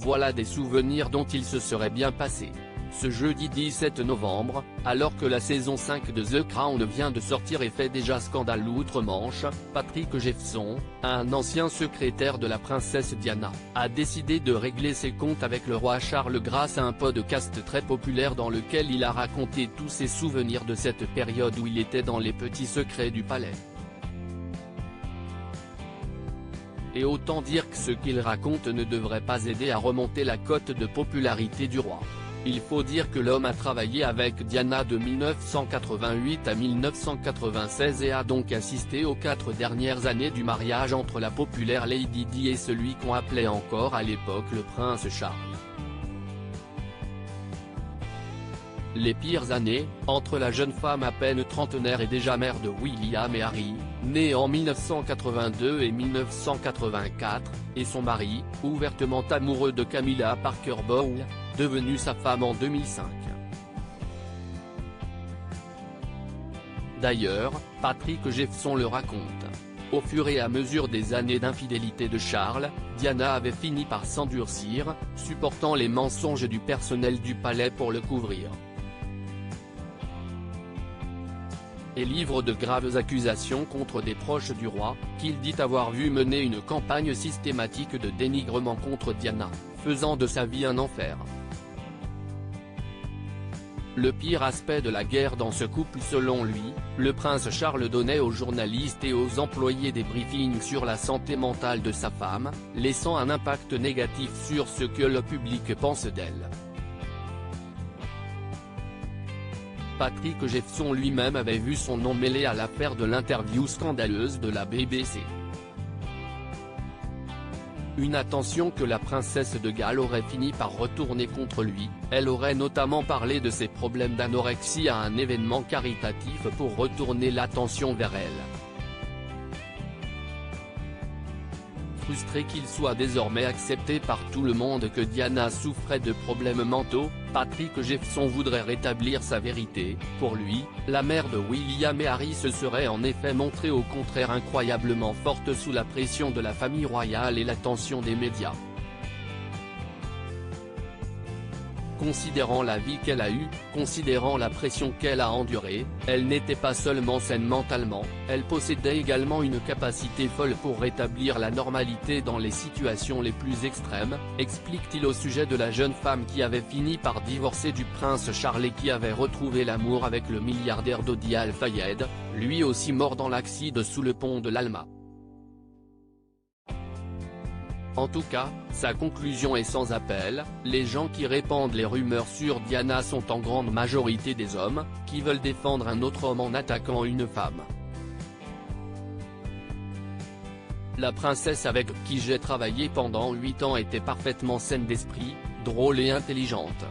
voilà des souvenirs dont il se serait bien passé. Ce jeudi 17 novembre, alors que la saison 5 de The Crown vient de sortir et fait déjà scandale outre-Manche, Patrick Jephson, un ancien secrétaire de la princesse Diana, a décidé de régler ses comptes avec le roi Charles grâce à un podcast très populaire dans lequel il a raconté tous ses souvenirs de cette période où il était dans les petits secrets du palais. Et autant dire que ce qu'il raconte ne devrait pas aider à remonter la cote de popularité du roi. Il faut dire que l'homme a travaillé avec Diana de 1988 à 1996 et a donc assisté aux 4 dernières années du mariage entre la populaire Lady Di et celui qu'on appelait encore à l'époque le prince Charles. Les pires années, entre la jeune femme à peine trentenaire et déjà mère de William et Harry, nés en 1982 et 1984, et son mari, ouvertement amoureux de Camilla Parker Bowles, devenue sa femme en 2005. D'ailleurs, Patrick Jephson le raconte. Au fur et à mesure des années d'infidélité de Charles, Diana avait fini par s'endurcir, supportant les mensonges du personnel du palais pour le couvrir. Et livre de graves accusations contre des proches du roi, qu'il dit avoir vu mener une campagne systématique de dénigrement contre Diana, faisant de sa vie un enfer. Le pire aspect de la guerre dans ce couple selon lui, le prince Charles donnait aux journalistes et aux employés des briefings sur la santé mentale de sa femme, laissant un impact négatif sur ce que le public pense d'elle. Patrick Jephson lui-même avait vu son nom mêlé à l'affaire de l'interview scandaleuse de la BBC. Une attention que la princesse de Galles aurait fini par retourner contre lui, elle aurait notamment parlé de ses problèmes d'anorexie à un événement caritatif pour retourner l'attention vers elle. Frustré qu'il soit désormais accepté par tout le monde que Diana souffrait de problèmes mentaux, Patrick Jephson voudrait rétablir sa vérité. Pour lui, la mère de William et Harry se serait en effet montrée au contraire incroyablement forte sous la pression de la famille royale et l'attention des médias. Considérant la vie qu'elle a eue, considérant la pression qu'elle a endurée, elle n'était pas seulement saine mentalement, elle possédait également une capacité folle pour rétablir la normalité dans les situations les plus extrêmes, explique-t-il au sujet de la jeune femme qui avait fini par divorcer du prince Charles et qui avait retrouvé l'amour avec le milliardaire Dodi Al-Fayed, lui aussi mort dans l'accident sous le pont de l'Alma. En tout cas, sa conclusion est sans appel, les gens qui répandent les rumeurs sur Diana sont en grande majorité des hommes, qui veulent défendre un autre homme en attaquant une femme. La princesse avec qui j'ai travaillé pendant 8 ans était parfaitement saine d'esprit, drôle et intelligente.